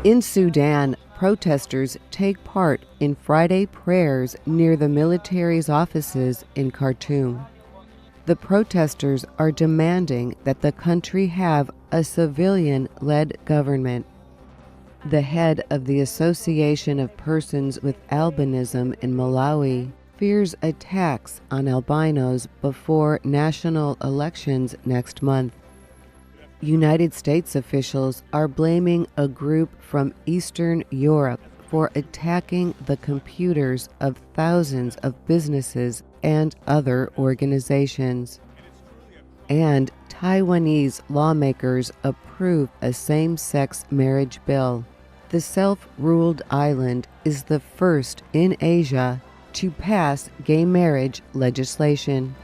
In Sudan, protesters take part in Friday prayers near the military's offices in Khartoum. The protesters are demanding that the country have a civilian-led government. The head of the Association of Persons with Albinism in Malawi fears attacks on albinos before national elections next month. United States officials are blaming a group from Eastern Europe for attacking the computers of thousands of businesses and other organizations. And Taiwanese lawmakers approve a same-sex marriage bill. The self-ruled island is the first in Asia to pass gay marriage legislation.